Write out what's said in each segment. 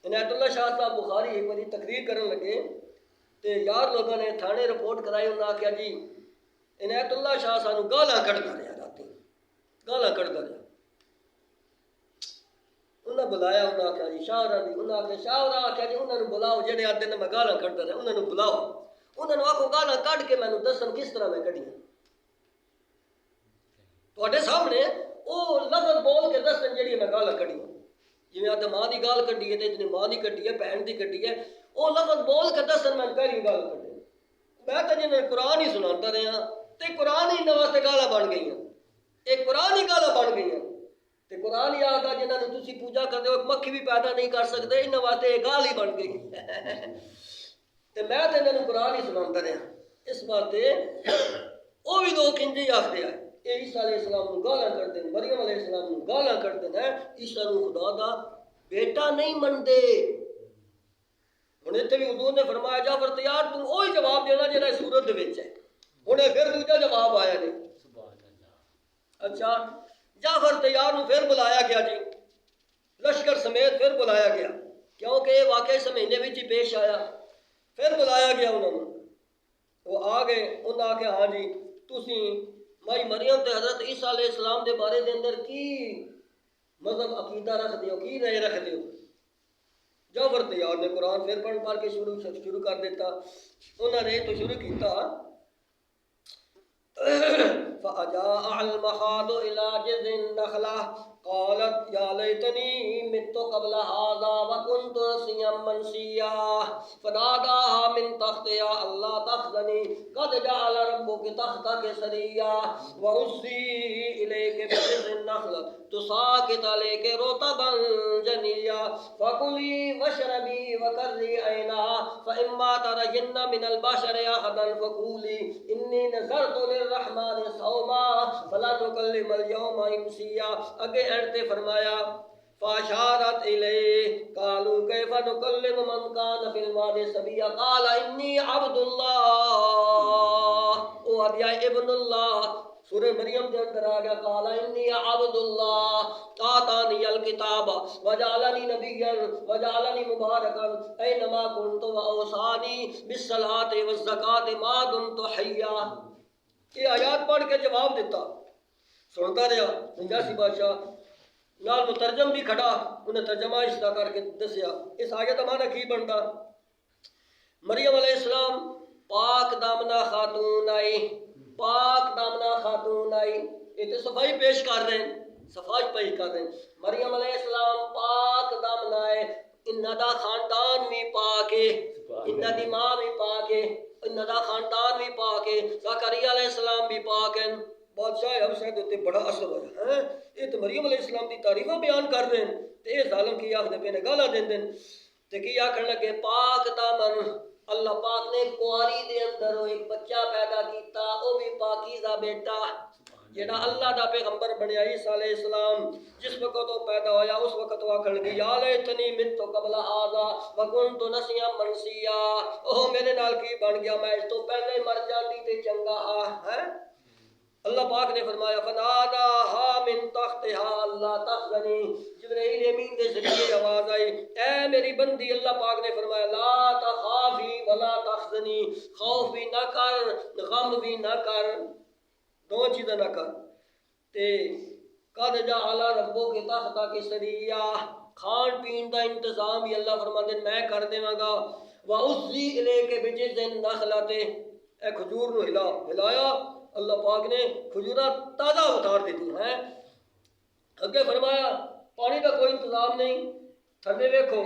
عنایت اللہ شاہ صاحب بخاری ایک باری تقریر کرن لگے تے یار لوگوں نے تھانے رپورٹ کرائی، انہوں نے آخیا جی عنایت اللہ شاہ سانو گالاں کڈدا رہا، راتی گالاں کڈدا رہا۔ انہیں بلایا، انہیں آخیا جی شاہراں دی، انہیں آخیا شاہراں آخیا جی انہوں نے بلاؤ جہے آتے نے میں گالاں کڈدا رہا، انہوں نے بلاؤ، انہوں نے آخو گالاں کڈ کے مینوں دسن کس طرح میں کڈیاں تواڈے سامنے وہ لفظ بول کے دسن جہڑی میں گالاں کڈیاں، جی آدھے ماں کی گال کڈی ہے تو اتنی ماں کی کڈی ہے، بہن کی کڈی ہے، وہ لفظ بول کے دسن میں پہلی گال کڈی، میں تو جنہیں قرآن ہی سناتا رہا تو قرآن ہی انہوں واسطے گالاں بن گئی ہیں، ایک قرآن ہی گالاں بن گئی ہیں، تو قرآن ہی آتا جنہوں نے تسی پوجا کرتے ہو مکھی بھی پیدا نہیں کر سکتے، انہوں واسطے ایک گال ہی بن گئی تو میں تو انہوں قرآن ہی سناتا رہا، اس واسطے وہ بھی لوگ انجے ہی آخر آئے یہ عیسیٰ علیہ السلام کو گالاں کرتے ہیں، مریم علیہ السلام کو گالاں کرتے ہیں، عیسیٰ کو خدا دا بیٹا نہیں منتے۔ ہوں اتنے بھی حضور نے فرمایا جعفر تیار تم وہی جواب دینا جہاں سورت ہے، ہوں پھر دوجا جواب آیا نہیں۔ اچھا جعفر تیار نو پھر بلایا گیا جی، لشکر سمیت پھر بلایا گیا، کیونکہ یہ واقعی اس مہینے میں ہی پیش آیا، پھر بلایا گیا انہوں نے، وہ آ گئے، انہوں نے آخیا ہاں جی تسی مائی مریم تے حضرت عیسیٰ علیہ السلام دے بارے دے اندر کی مذہب عقیدہ رکھ دیو، کی رائے رکھ دیو؟ جعفر تیار نے قرآن پھر پڑھ کے شروع کر دیتا، انہوں نے تو شروع کیتا فَأَجَاءَ الْمَخَاضُ إِلَى جِذْعِ النَّخْلَةِ قَالَتْ يَا لَيْتَنِي مِتُّ قَبْلَ هَذَا وَكُنْتُ نَسِيًّا مَنْسِيًّا فَنَادَاهَا مِنْ تَحْتِهَا أَلَّا تَحْزَنِي قَدْ جَعَلَ رَبُّكِ تَحْتَكِ سَرِيًّا وَهُزِّي إِلَيْكِ بِجِذْعِ النَّخْلَةِ تُسَاقِطْ عَلَيْكِ رُطَبًا جَنِيًّا فَكُلِي وَاشْرَبِي وَقَرِّي عَيْنًا فَإِمَّا تَرَيِنَّ مِنَ الْبَشَرِ أَحَدًا فَقُولِي إِنِّي نَذَرْتُ لِلرَّحْمَٰنِ صَوْمًا فَلَن أُكَلِّمَ الْيَوْمَ إِنسِيًّا۔ اگے اینڈ تے فرمایا فَأَشَارَتْ إِلَيْهِ قَالُوا كَيْفَ نُكَلِّمُ مَنْ كَانَ فِي الْمَهْدِ صَبِيًّا قَالَ إِنِّي عَبْدُ اللَّهِ، او ابیا ابن اللہ سورہ مریم کے اندر آ گیا، قال انی عبد اللہ آتانی الکتاب وجعلنی نبیا وجعلنی مبارکا اینما کنت واوصانی بالصلاۃ والزکاۃ ما دمت حیا۔ یہ آیات پڑھ کے جواب دیتا، سنتا رہا نجاشی بادشاہ، نال مترجم بھی کھڑا، انہیں ترجمہ اشتا کر کے دسیا اس آیت معنی کی بنتا۔ مریم علیہ السلام پاک دامنہ خاتون آئی، پاک دامنہ خاتون آئی، یہ تو صفائی پیش کر رہے ہیں، صفائی پیش کر رہے ہیں۔ مریم علیہ السلام پاک دامنہ ہے، انہاں دا خاندان بھی پاک ہے، انہاں دی ماں بھی پاک ہے، انہاں دا خاندان بھی پاک ہے، زکریا علیہ السلام بھی پاک ہیں۔ بادشاہ حبشہ دے تے بڑا اثر ہوا ہے، یہ تو مریم علیہ السلام دی تعریفاں بیان کر رہے ہیں، تے یہ ظالم کی آخر پہ نے گالاں دین دین، تے کی آخر لگے پاک دامن اللہ پاک نے کواری دے اندر ایک بچہ پیدا کیتا، وہ بھی پاکیزہ بیٹا جیڑا اللہ دا پیغمبر بنیا عیسیٰ علیہ السلام۔ جس وقت وہ پیدا ہویا اس وقت وہ آخر لگی یا لیتنی مت قبل ھذا وکنت نسیا منسیا، اوہ میرے نال کی بن گیا، میں اس تو پہلے مر جاندی تے چنگا ہے۔ اللہ پاک نے فرمایا فناداها من تحتها اللہ تحزنی، جبرائیل امین کے ذریعے آواز آئی اے میری بندی، اللہ پاک نے فرمایا لا تخافی ولا تحزنی، خوف بھی نہ کر غم بھی نہ کر، دو چیزیں نہ کر۔ تے قد جعل ربک تحتک سریا، کھان پین دا انتظام بھی اللہ فرماندے میں کر دیواں گا۔ وَأُزِّي إِلَيْكَ بِجِذْعِ النَّخْلَةِ، اے کھجور نو ہلایا، اللہ پاک نے کھجورہ تازہ اتار دیتی ہیں۔ اگے فرمایا پانی کا کوئی انتظام نہیں، تھلے دیکھو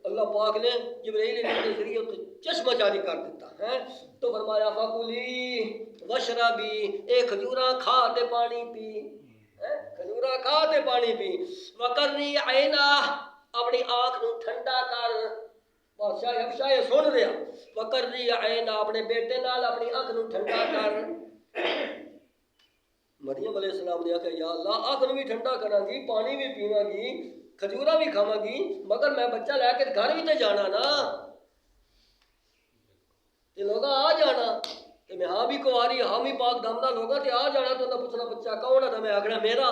اللہ پاک نے جبرائیل امین کے ذریعے چشمہ جاری کر دیتا ہے، تو فرمایا فَكُلِي وَاشْرَبِي، اے کھجوراں کھا تے پانی پی، کھجوراں کھا تے پانی پی، وَقَرِّي عَيْنَا، اپنی آنکھ نو ٹھنڈا کر۔ بادشاہ حبشہ یہ سن رہا، وَقَرِّي عَيْنَا، اپنے بیٹے نال اپنی آنکھ نو ٹھنڈا کر۔ مریم علیہ السلام نے کہا یا اللہ آنکھ نو بھی ٹھنڈا کراں گی، پانی بھی پیواں گی، کھجورا بھی کھاواں گی، مگر میں بچہ لے کے گھر بھی تے جانا نا، تے لوگاں آ جانا، تے میں ہاں بھی کواری ہاں بھی پاک دامنہ لوگاں تے آ جانا، تو انہیں پوچھنا بچہ کون ہے، تو میں آکھنا میرا۔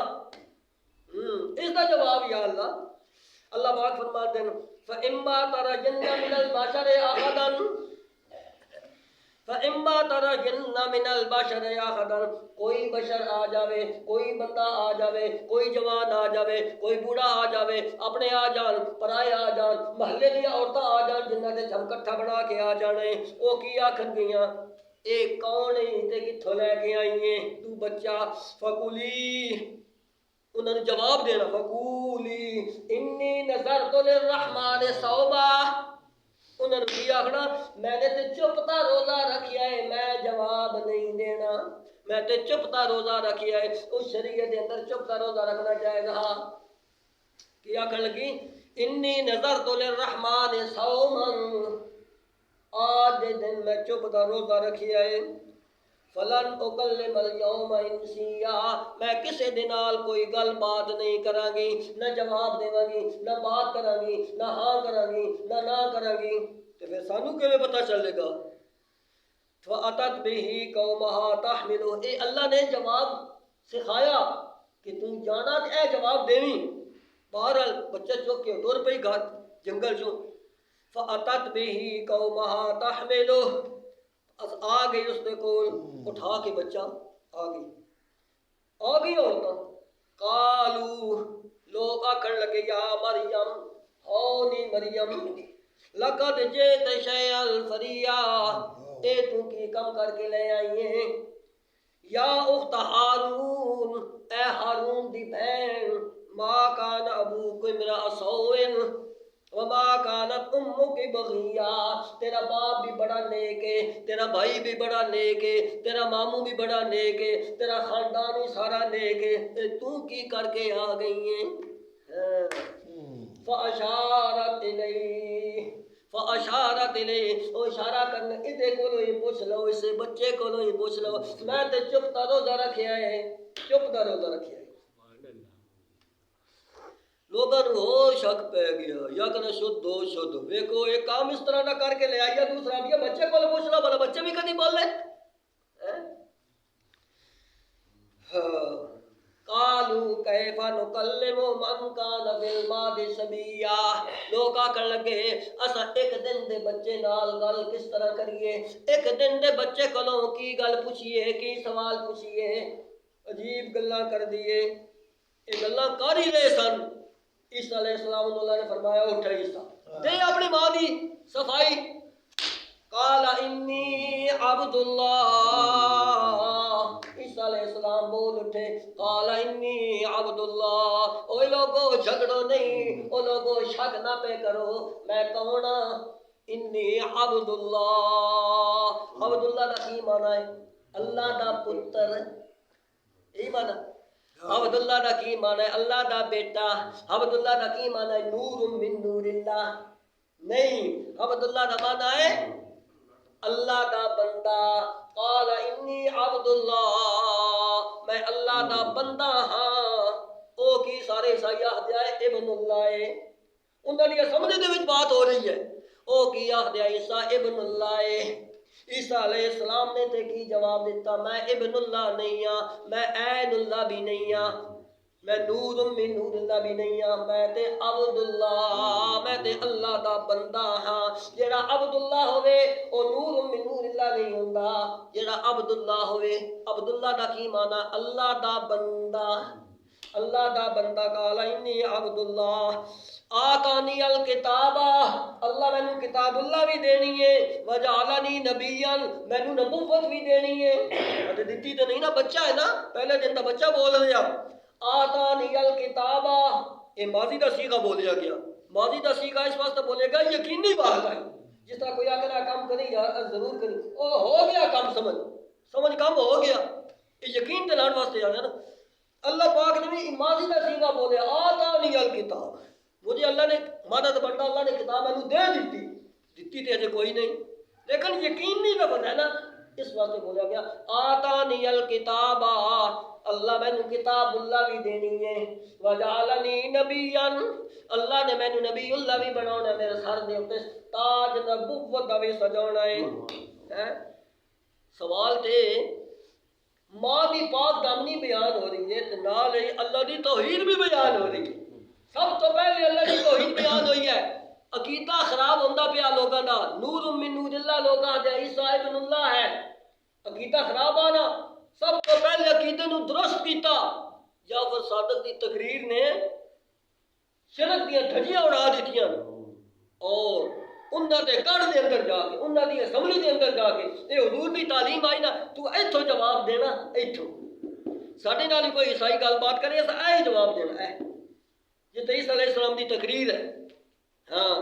اس کا جواب یا اللہ اللہ پاک فرماتے ہیں فَإِمَّا تَرَيَنَّ مِنَ الْبَشَرِ أَحَدًا کوئی بشر آ جاوے، کوئی بندہ آ جاوے، کوئی جوان آ جاوے، کوئی بوڑھا آ جاوے، اپنے آ جان، پرائے آ جان، محلے دیا عورتاں آ جان جنہاں دے ہم کٹھا بنا کے آ جانے، وہ کی آکھن گیاں اے کون ہے تے کتھوں لے کے آئی ہیں تو بچہ؟ فَقُولِي انہوں نے جواب دینا فَقُولِي إِنِّي نَذَرْتُ لِلرَّحْمَٰنِ صَوْمًا انہوں نے کیا آخنا میں نے تے چپتا روزہ رکھیا ہے، میں جواب نہیں دینا، میں تے چپتا روزہ رکھیا ہے۔ اس شریعت کے اندر چپتا روزہ رکھنا جائے گا۔ کیا آخر لگی انی نذرت للرحمن صوما آج دے دن میں چپتا روزہ رکھیا ہے۔ فلن اکلم اليوم انسیا میں کسی دنال کوئی گل بات نہیں کراں گی، نہ جواب دیواں گی، نہ بات کراں گی، نہ ہاں کراں گی، نہ کراں گی، تو پھر سانو کیویں پتہ چلے گا؟ فَأَتَتْ بِهِ قَوْمَهَا تَحْمِلُهُ اے اللہ نے جواب سکھایا کہ تم جانا تے اے جواب دیویں۔ بہرحال بچہ چوک کے ٹر پئی گھر جنگل چوں۔ فَأَتَتْ بِهِ قَوْمَهَا تَحْمِلُهُ آ گئی اس نے کول اٹھا کے بچہ آ گئی عورتاں قالو لوگ آکھن لگے یا مریم ہونی مریم لقد جئت شیئا فریا اے تو کی کم کر کے لے آئی ہیں، یا اخت ہارون اے ہارون دی بہن ما کان ابوک امرأ سوء وما کانت امک بغیا تیرا باپ بھی بڑا نیک ہے، تیرا بھائی بھی بڑا نیک ہے، تیرا ماموں بھی بڑا نیک ہے، تیرا خاندان بھی سارا نیک ہے، تو کی کر کے آ گئی ہیں؟ فاشارت الیہ او اشارہ کرنے ادھے کولو ہی پوچھ لو، اسے بچے کولو ہی پوچھ لو، میں تے چپتا روزہ رکھیا ہے، چپتا روزہ رکھیا ہے۔ لوگوں نے ہو شک پہ گیا یا کہ شد ہو شد ویکو ایک کام اس طرح نہ کر کے لے آئیا، دوسرا بھی بچے کو پوچھ لو بھلا بچے بھی کدی بول لے۔ قالوا کیف نکلم من کان فی المہد صبیا لوگ آکھن لگے اسا ایک دن دے بچے نال گل کس طرح کریے، ایک دن دے بچے کولوں کی گل پوچھیے، کی سوال پوچھیے، عجیب گلاں کر دیے، یہ گلاں کر ہی رہے سن۔ عیسیٰ علیہ السلام اللہ نے فرمایا اٹھ عیسیٰ دے اپنی ماں دی صفائی۔ قال انی عبد اللہ عیسیٰ علیہ السلام بول اٹھے قال انی عبد اللہ اوہ لوگو جھگڑو نہیں، او لوگو شک نہ پہ کرو، میں کون ہاں؟ انی عبد اللہ دا کی معنی ہے؟ اللہ دا پتر، یہی معنی عبداللہ دا کی معنی ہے اللہ دا بیٹا، عبداللہ دا کی معنی ہے نور من نور اللہ، نہیں عبداللہ دا معنی ہے اللہ دا بندہ۔ قال انی عبداللہ میں اللہ دا بندہ ہاں، او کی سارے عیسائی آخدے آئے ابن اللہ ہے، انہوں نے سمجھے دے وچ بات ہو رہی ہے، او کی آخدے آئے عیسیٰ ابن اللہ ہے۔ عیسیٰ علیہ السلام نے تے کی جواب دیتا میں ابن اللہ نہیں ہاں، میں عین اللہ بھی نہیں ہاں، میں نور من نور اللہ بھی نہیں ہاں، میں تے عبداللہ میں تے اللہ دا بندہ ہاں۔ جیڑا عبداللہ ہوئے او نور من نور اللہ نہیں ہوندا، جیڑا عبداللہ ہوئے عبداللہ دا کی معنی اللہ دا بندہ، اللہ دا بندہ۔ قال انی عبداللہ آتانی الکتاب اللہ میں نو کتاب اللہ بھی دینی ہے، وجعلنی نبیا میں نو نبوت بھی دینی ہے، دیتی تو نہیں نا، بچہ ہے نا، پہلے دن دا بچہ بول رہا آتانی الکتاب، یہ ماضی دا صیغہ بولیا گیا، ماضی دا صیغہ اس واسطے بولے گا یقینی بات ہے، جس طرح کوئی آگے کام کرے یا ضرور کرے او ہو گیا کام، سمجھ کام ہو گیا، یہ یقین دلان واسطے آنا نا۔ اللہ پاک نے بھی ماضی دا صیغہ بولے آتانی الکتاب، مجھے اللہ نے مانا تو بندہ اللہ نے کتاب میں دے دیتی تے اجے کوئی نہیں، لیکن یقینی لفظ ہے نا، اس واسطے بولا گیا آتانی الکتاب اللہ میں نے کتاب اللہ بھی دینی ہے، وجعلنی نبیا اللہ نے میں نے نبی اللہ بھی بنانا، میرے سر دے اوپر تاج نبوت دا بھی سجانا ہے۔ سوال تے ماں دی پاک دامنی بیان ہو رہی ہے، نال اللہ دی توحید بھی بیان ہو رہی ہے، سب تو پہلے اللہ کی توحید بیان ہوئی ہے. عقیدہ خراب ہوتا پیا لوگوں کا. نور من نور اللہ لوگ آتے عیسیٰ ابن اللہ ہے. عقیدہ خراب آنا. سب تو پہلے عقیدے نو درست کیتا جعفر صادق دی تقریر نے شرک دیا دھجیاں اڑا دیتیاں اور انہاں دے گھر دے اندر جا کے انہاں دی اسمبلی دے اندر جا کے اے حضور دی تعلیم آئی نا تو ایتھوں جواب دینا ایتھوں ساڈے نال کوئی عیسائی گل بات کرے اسا اے جواب دینا ہے. یہ تو عیسیٰ علیہ السلام دی تقریر ہے. ہاں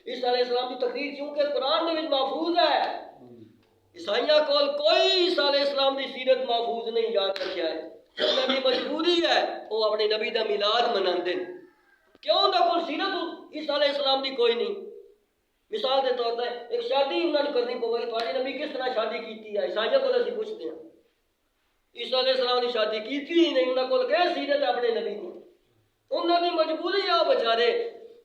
عیسیٰ علیہ السلام دی تقریر چونکہ قرآن دے وچ محفوظ ہے. عیسائیاں کول کوئی عیسیٰ علیہ السلام دی سیرت محفوظ نہیں یاد رکھیا ہے. انہاں دی مجبوری ہے وہ اپنے نبی دا میلاد مناندے نے. کیوں انہاں کول سیرت عیسیٰ علیہ السلام دی کوئی نہیں. مثال کے طور پر ایک شادی انہوں نے کرنی پوے گی تھوڑی نبی کس طرح شادی کیتی ہے. عیسائیوں کو اسی پوچھتے ہیں عیسیٰ علیہ السلام نے شادی کیتی ہی نہیں. انہوں کو کہہ سیرت اپنے نبی کی. انہوں نے مجبوری ہے بچارے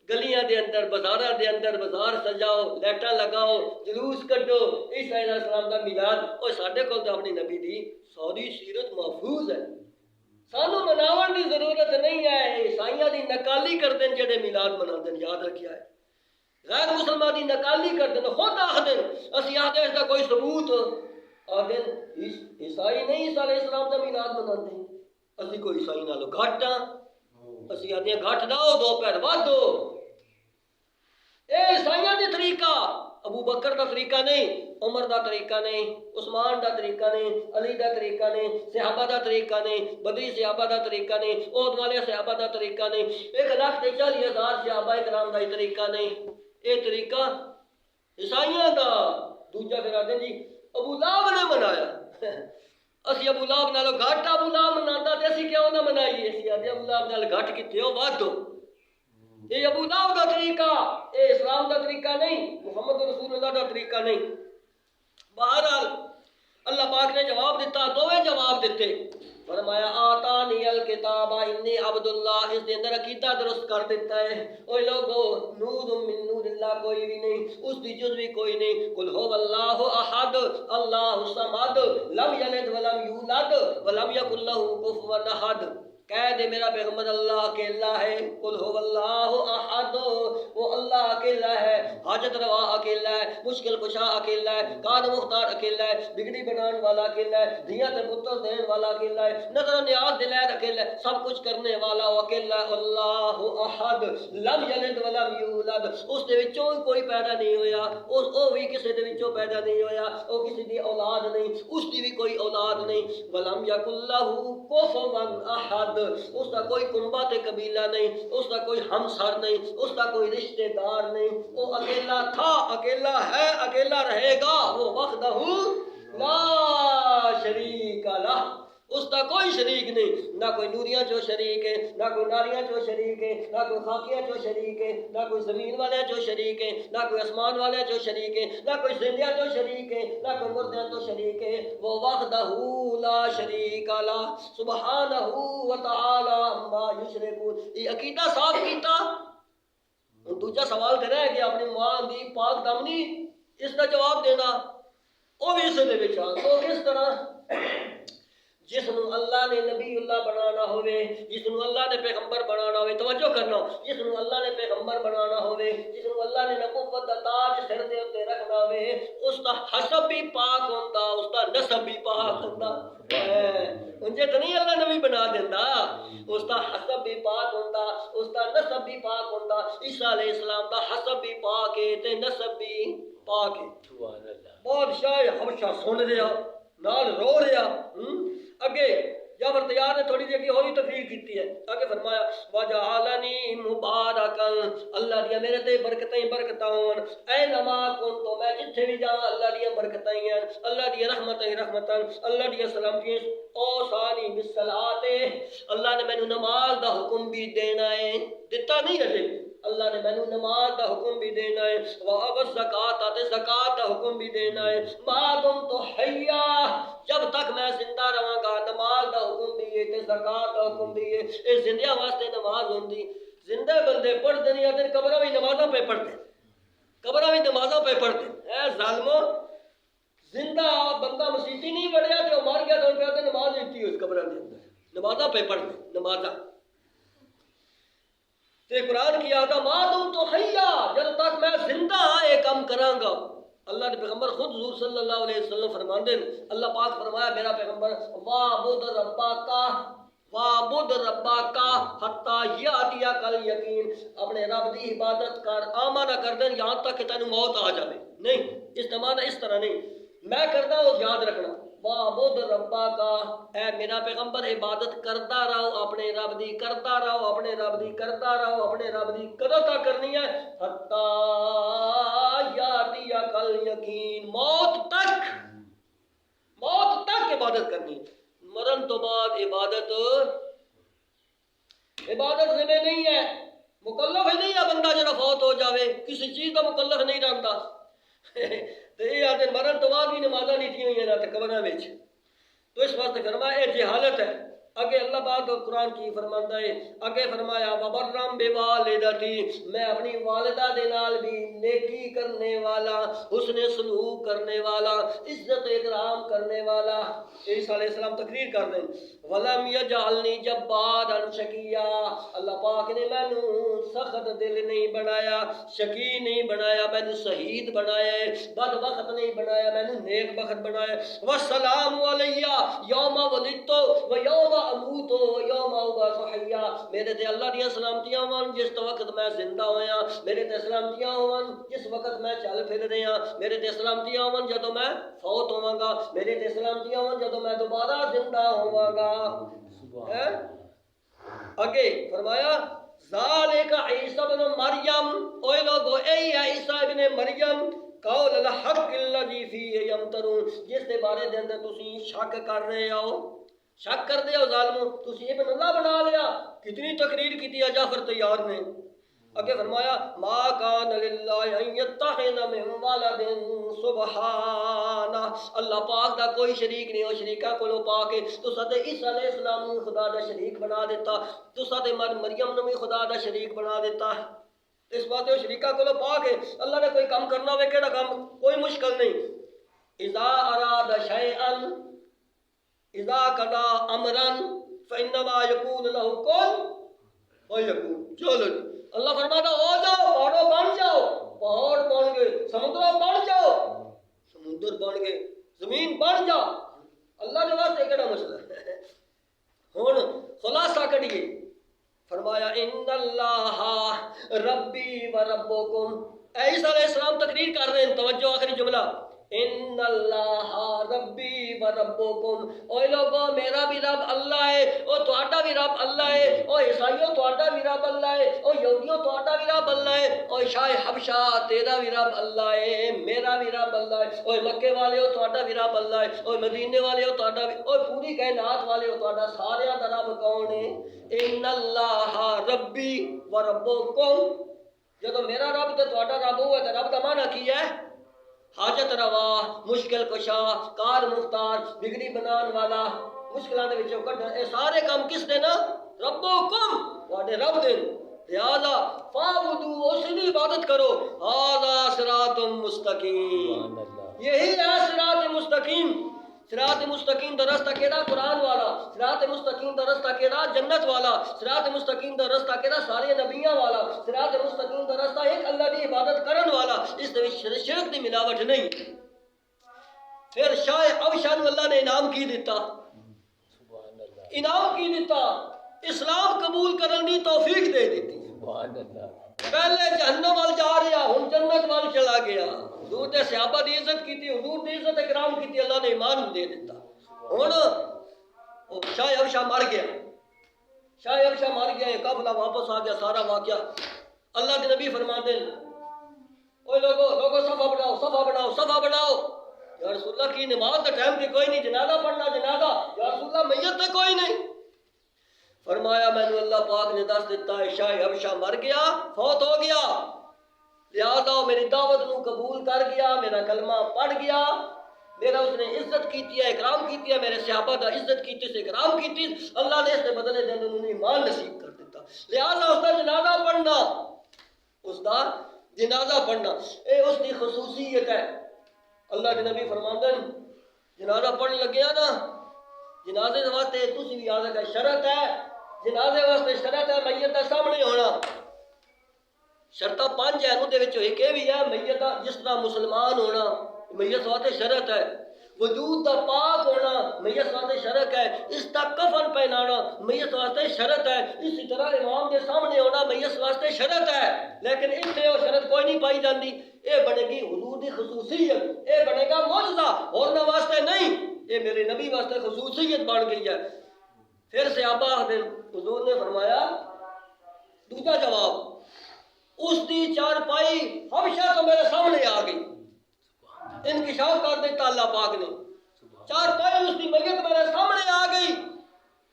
گلیاں دے اندر بازاراں دے اندر بازار سجاؤ لائٹاں لگاؤ جلوس کڈو عیسیٰ علیہ السلام کا میلاد. اور ساڈے کول تو اپنی نبی دی ساری سیرت محفوظ ہے. سانو مناون دی ضرورت نہیں ہے. عیسائیاں دی نقالی کردے جڑے میلاد مناندے یاد رکھیا ہے. غیر مسلمان دی نقالی کردے خود آخدے اسی آخدے اس دا کوئی ثبوت آخدے عیسائی نہیں عیسیٰ علیہ السلام دا میلاد مناندے. اسی کوئی عیسائی نالوں گھٹ ہاں. اسی آدھے گھٹ دو دو پیر ود دو. اے عیسائیاں دی طریقہ ابو بکر دا طریقہ نہیں عمر دا طریقہ نہیں عثمان دا طریقہ نہیں علی دا طریقہ نہیں صحابہ دا طریقہ نہیں بدری صحابہ دا طریقہ نہیں عہد والے صحابہ دا طریقہ نہیں 1,40,000 صحابہ کرام دا طریقہ نہیں. اے طریقہ عیسائیاں دا. دوجا پھر آدھے جی ابو لہب نے منایا. اسی ابو لہب نالو گھٹ ابو لہب مناتا تے اسی کیوں نہ منائیے. اسی آدھے ابو لہب نال گھٹ کیتے ہو ود دو. یہ ابو لہب دا طریقہ اے اسلام دا طریقہ نہیں محمد رسول اللہ دا طریقہ نہیں. بہرحال اللہ پاک نے جواب دیتا دوویں جواب دیتے. فرمایا آتانی الکتاب انی عبد اللہ. اس دے اندر عقیدہ درست کر دیتا ہے. اوے لوگو نور من نور اللہ کوئی بھی نہیں اس دی جز بھی کوئی نہیں. قل هو اللہ احد اللہ الصمد لم یلد ولم یولد ولم یکن له کفوا احد. کہہ دے میرا پیغمبر اللہ اکیلا ہے. قل هو اللہ احد وہ اللہ اکیلا ہے. حاجت روا اکیلا ہے. مشکل کشا اکیلا ہے. قاد مختار اکیلا ہے. بگڑی بنان والا اکیلا ہے. دھیاں تے پتر دین والا اکیلا ہے. نظر و نیاز دلائر اکیلا ہے. سب کچھ کرنے والا وہ اکیلا ہے. اللہ احد لم یلد ولم یولد. اس دے وچوں کوئی پیدا نہیں ہویا. او بھی کسی دے وچوں پیدا نہیں ہویا. او کسی دی اولاد نہیں. اس دی بھی کوئی اولاد نہیں. ولم یکن له کفوا احد. اس کا کوئی کنبہ تے قبیلہ نہیں. اس کا کوئی ہمسر نہیں. اس کا کوئی رشتہ دار نہیں. وہ اکیلا تھا اکیلا ہے اکیلا رہے گا. وہ وحدہ لا شریک لہ. اس کا کوئی شریک نہیں. نہ کوئی نوریاں چو شریک ہے نہ کوئی ناریاں چو شریک ہے نہ کوئی خاکیاں چو شریک ہے نہ کوئی زمین والے چو شریک ہے نہ کوئی اسمان والے چو شریک ہے نہ کوئی زندیاں چو شریک ہے نہ کوئی مردیاں چو شریک ہے. وہ وحدہ لا شریک لہ سبحانہ وتعالی عما یشرکون. یہ عقیدہ صاف کیتا. دوجا سوال کرے ہے کہ اپنی ماں دی پاک دامنی اس کا جواب دینا وہ بھی اس دے وچ آ. تو کس طرح جس نو اللہ نے نبی اللہ بنانا ہوئے جس نو اللہ نے پیغمبر بنانا ہوئے توجہ کرنا جس نو اللہ نے پیغمبر بنانا ہوئے جس نو اللہ نے نبوت دا تاج سر دے اوتے رکھنا ہوئے اس دا حسب بھی پاک ہوندا اس دا نسب بھی پاک ہوندا. انجے تو نہیں اللہ نبی بنا دیندا. اس دا حسب بھی پاک ہوندا اس دا نسب بھی پاک ہوندا. عیسیٰ علیہ السلام دا حسب بھی پاک ہے تے نسب بھی پاک ہے. سبحان اللہ. بادشاہ حبشہ سن رہا نال رو رہا. اگے جعفر تیار نے تھوڑی جی ہوری تفریح کیتی ہے. آگے فرمایا وجعلنی مبارکن اللہ دیا میرے تے برکتیں برکتاں ہون. اے نما کن تو میں جتھے بھی جاواں اللہ دیا برکتاں ہیں اللہ دیا رحمتیں رحمتاں اللہ دیا سلامتیاں. او ثانی بالصلاۃ اللہ نے مینوں نماز دا حکم بھی دینا ہے. دتا نہیں ہے اللہ نے مینوں نماز دا حکم بھی دینا ہے. والزکات تے زکات دا حکم بھی دینا ہے. ما دمت حیا جب تک میں زندہ رہاں گا نماز دا حکم بھی ہے تے زکات دا حکم بھی ہے. اے زندہ واسطے نماز ہوندی. زندہ بندے پڑھتے نہیں آتے قبراں بھی نمازاں پہ پڑھتے قبراں بھی نمازاں پہ پڑھتے. اے ظالمو زندہ بندہ مسیتی نہیں بڑھیا تے مر گیا تو پہ نماز دیتی اس قبراں دے اندر نمازاں پہ پڑھتے نمازاں. تے قرآن کی آتا ما تم تو حیا، جب تک میں زندہ ہاں یہ کام کراں گا۔ اللہ کے پیغمبر خود حضور صلی اللہ علیہ وسلم فرماندے، اللہ پاک فرمایا میرا پیغمبر وَعْبُدْ رَبَّكَ حَتَّى يَأْتِيَكَ الْيَقِينُ، اپنے رب دی عبادت کر آما نہ کر دیں یہاں تک کہ تینوں موت آ جائے۔ نہیں، استعمال اس طرح نہیں، میں کردا ہوں یاد رکھنا، وَعْبُدْ رَبَّكَ، اے میرا پیغمبر عبادت کرتا رہو اپنے رب دی، کرتا رہو اپنے رب دی، کرتا رہو اپنے رب دی۔ کدوں تک کرنی ہے؟ حَتَّى يَأْتِيَكَ الْيَقِينُ، موت تک عبادت کرنی ہے۔ مرن تو بعد عبادت ذمہ نہیں ہے، مکلف ہی نہیں ہے بندہ جڑا فوت ہو جاوے، کسی چیز کا مکلف نہیں رہتا۔ تو یہ آدھے مرن تو بعد بھی نمازاں نہیں تھی ہوئی ہیں قبراں وچ، تو اس واسطے فرمایا یہ جہالت ہے۔ اگے اللہ پاک قرآن کی فرماتا ہے، اگے فرمایا وبرم بوالدتی، میں اپنی والدہ دے نال بھی نیکی کرنے والا، حسن سلوک کرنے والا، عزت اکرام کرنے والا۔ عیسیٰ علیہ السلام تقریر کر رہے ہیں ولم یجعلنی جبارا شقیا، اللہ پاک نے مینوں سخت دل نہیں بنایا، شقی نہیں بنایا، مینوں شہید بنایا ہے، بد وقت نہیں بنایا، مینوں نیک وقت بنایا۔ والسلام علیہ یوم ولدت و یوم اموت و یوم ابعث حیا، میرے تے اللہ دیاں سلامتیاں ہون جس وقت میں زندہ ہویا، میرے تے سلامتیاں ہون جس وقت میں چل پھر رہا، میرے تے سلامتیاں ہون جدوں میں فوت ہوواں گا، میرے تے سلامتیاں ہون جدوں میں دوبارہ زندہ ہوواں گا۔ آگے فرمایا ذالک عیسی بن مریم، اوے لوگو اے عیسی ابن مریم قول الحق الذی فیہ یمترون، جس دے بارے دے اندر تسی شک کر رہے ہو، شک کر دے ہو ظالمو، تسی ابن اللہ بنا لیا۔ کتنی تقریر کی تھی جعفر طیار نے۔ اگے فرمایا ما کان للہ ان یتخذ من ولد سبحانہ، اللہ پاک دا کوئی شریک نہیں، وہ شریکاں کولوں پاک ہے۔ تساں تے عیسیٰ علیہ السلام نوں خدا دا شریک بنا دیتا، تساں تے مریم نوں بھی خدا دا شریک بنا دیتا، اس بات وہ شریکاں کولوں پاک ہے۔ اللہ نے کوئی کام کرنا ہوئے کیڑا کام کوئی مشکل نہیں۔ اذا اراد شیئا، اذا قضا امرا فانما یقول له کن فیکون۔ چلو جی، اللہ فرماتا ہو جاؤ، پہاڑوں بن جاؤ، پہاڑ بن گئے، سمندر بن جاؤ، سمندر بن گئے، زمین بن جاؤ۔ اللہ کے واسطے کیڑا مسئلہ ہے؟ ہن خلاصہ کڈیے، فرمایا ان اللہ ربی و ربکم، عیسیٰ علیہ السلام تقریر کر رہے ہیں، توجہ آخری جملہ، ان اللہ ربی و ربکم، اوے لوگو میرا بھی رب اللہ ہے، او تہاڈا بھی رب اللہ ہے، او عیسائیوں تہاڈا بھی رب اللہ ہے، او یہودیوں تہاڈا بھی رب اللہ ہے، او شاہ حبشہ تیرا بھی رب اللہ ہے، میرا بھی رب اللہ ہے، او مکے والے ہو تہاڈا بھی رب اللہ ہے، او مدینے والے ہو تہاڈا بھی، او پوری کائنات والے ہو تہاڈا سارے دا رب کون ہے؟ ان اللہ ربی و ربکم، جدو میرا رب تے تہاڈا رب ہوا تے رب دا معنی کی ہے؟ حاجت روا، مشکل کشا، کار مختار، بگڑی بنان والا، مشکلات دے وچوں کڈن، اے سارے کام کس دے نا؟ ربکم، تہاڈے رب دے۔ لہذا فاعبدوا، اس کی عبادت کرو، ھذا صراط مستقیم، یہی ہے صراط مستقیم۔ صراط مستقیم دا رستہ کیڑا؟ قرآن والا۔ صراط مستقیم دا رستہ کیڑا؟ جنت والا۔ صراط مستقیم دا رستہ کیڑا؟ سارے نبیاں والا۔ صراط مستقیم دا رستہ ایک اللہ دی عبادت کرن والا، اس دے وچ شرک دی ملاوٹ نہیں۔ پھر شاہ ابشر نوں اللہ نے انعام کی دیتا، انعام کی دیتا، اسلام قبول کرن دی توفیق دے دیتی۔ پہلے جہنم وال جا رہا، ہن جنت وال چلا گیا۔ حضور دے صحابہ دی عزت کیتی، حضور دی عزت اکرام کیتی، اللہ نے ایمان دے دیتا۔ ہن شاہ ابشا مر گیا، شاہ ابشا مر گیا، قافلہ واپس آ گیا، سارا واقعہ اللہ کے نبی فرماتے ہیں اوے لوگو صفا بناؤ، صفا بناؤ، صفا بناؤ۔ یا رسول اللہ کی نماز کا ٹائم تے کوئی نہیں، جنازہ پڑھنا جنازہ، یا رسول اللہ میت تے کوئی نہیں۔ فرمایا میں نے اللہ پاک نے دس دیتا ہے شاہ ابشا مر گیا، فوت ہو گیا، لہذا میری دعوت نو قبول کر گیا، میرا کلمہ پڑھ گیا، میرا اس نے عزت کیتی ہے، اکرام کیتی ہے، میرے صحابہ دا عزت کیتی سے اکرام کیتی، اللہ نے اس نے بدلے دے انہوں نے ایمان نصیب کر دیتا۔ لہذا اس کا جنازہ پڑھنا، اس کا جنازہ پڑھنا اے اس کی خصوصیت ہے۔ اللہ کے نبی فرماندے جنازہ پڑھن لگیا نا، جنازے واسطے تسی بھی یاد رکھا شرط ہے، جنازے واسطے شرط ہے میت دا سامنے ہونا۔ شرطاں 5 ہیں، اندے وچوں ایک یہ بھی ہے میت دا جس طرح مسلمان ہونا میت واسطے شرط ہے، وجود دا پاک ہونا میت واسطے شرط ہے، اس دا کفن پہنانا میت واسطے شرط ہے، اسی طرح امام کے سامنے ہونا میت واسطے شرط ہے، لیکن اس سے وہ شرط کوئی نہیں پائی جاندی، اے بنے گی حضور دی خصوصیت، اے بنے گا معجزہ، اور نہ واسطے نہیں، اے میرے نبی واسطے خصوصیت بن گئی ہے۔ پھر صحابہ حضور نے فرمایا دوسرا جواب، اس دی چارپائی حبشہ تو میرے سامنے آ گئی، انکشاف کر دیتا اللہ پاک نے، چارپائی اس دی میت میرے سامنے آ گئی،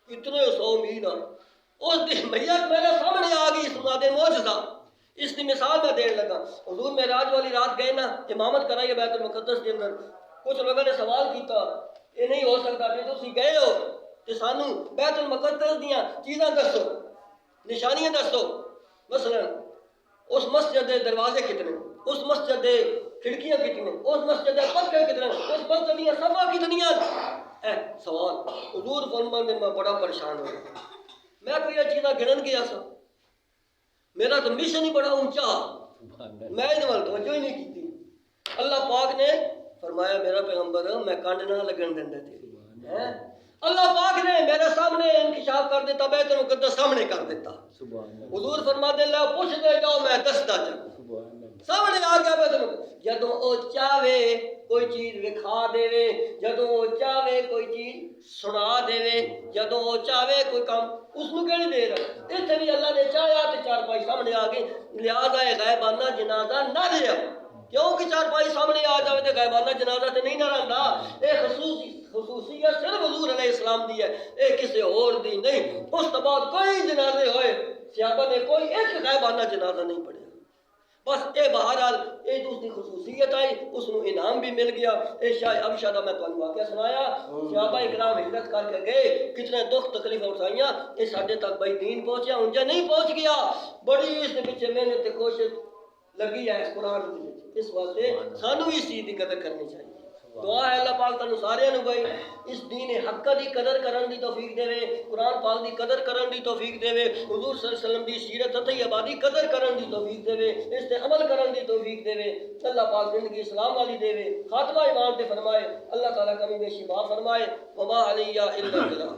اتنے 100 میل اس دی میت میرے سامنے آ گئی، سنا دے معجزہ۔ اس کی مثال میں دین لگا، حضور معراج والی رات گئے نا، امامت کرائی بیت المقدس کے اندر، کچھ لوگوں نے سوال کیتا یہ نہیں ہو سکتا کہ تسی گئے ہو کہ سانو بیت المقدس دیاں چیزاں دسو، نشانیاں دسو، مثلا اس مسجد دے دروازے کتنے، اس مسجد دے کھڑکیاں کتنے، اس مسجد دے پکے کتنے، اس مسجد دیاں صفحہ کتنیاں، اے سوال حضور فرماندے میں بڑا پریشان ہوا، میں کوئی یہ چیزاں گنن گیا سا، میرا تو مشن ہی بڑا اونچا، میں ان وال توجہ ہی نہیں کی تھی۔ اللہ پاک نے فرمایا میرا پیغمبر میں کنڈ نہ لگن دیندے تھے، اللہ پاک نے میرے سامنے انکشاف کر دیتا، بیت المقدس سامنے کر دیتا، حضور فرما دے اللہ پوچھ دے جاؤ میں دستا جاؤ، سامنے آ گیا بیت المقدس، جدوں او چاہے کوئی چیز وکھا دے، جدوں او چاہے کوئی چیز سنا دے، جدوں او چاہے کوئی کام اس نو کہڑی دیر ہے، اتنے بھی اللہ نے چاہیا تے چارپائی سامنے آ گئی، لہذا غائبانہ جنازہ نہ دیا، کیونکہ چارپائی سامنے آ جائے تو غائبانہ جنازہ تے نہیں نہ رہندا، اے خصوصیت صرف حضور علیہ السلام دی ہے، اے کسی اور دی نہیں۔ اس تو بعد کوئی جنازے ہوئے صحابہ نے کوئی ایک غائبانہ جنازہ نہیں پڑھیا، بس اے بہرحال اے دوسری خصوصیت آئی، اس کو انعام بھی مل گیا۔ اے شاہ اب شاہ میں تمہیں واقعہ سنایا، صحابہ اکرام ہجرت کر کے گئے، کتنے دکھ تکلیف اٹھائیاں، اے ساڈے تک بھائی دین پہنچیا، انجا نہیں پہنچ گیا، بڑی اس کے پیچھے محنت تے کوشش لگی ہے اس قرآن کی، اس واسطے سانو بھی اس چیز کی قدر کرنی چاہیے۔ دعا ہے اللہ پاک تانوں سارے نوں بھائی اس دین حق دی قدر کرن دی توفیق دے، قرآن پاک دی قدر کرن دی توفیق دے، حضور صلی اللہ علیہ وسلم دی سیرت طیبہ دی قدر کرن دی توفیق دے، اس تے عمل کرن دی توفیق دے، اللہ پاک زندگی اسلام والی دے، خاتمہ ایمان تے فرمائے، اللہ تعالیٰ کمی بیشی معاف فرمائے، وما علیہ الا البلاغ۔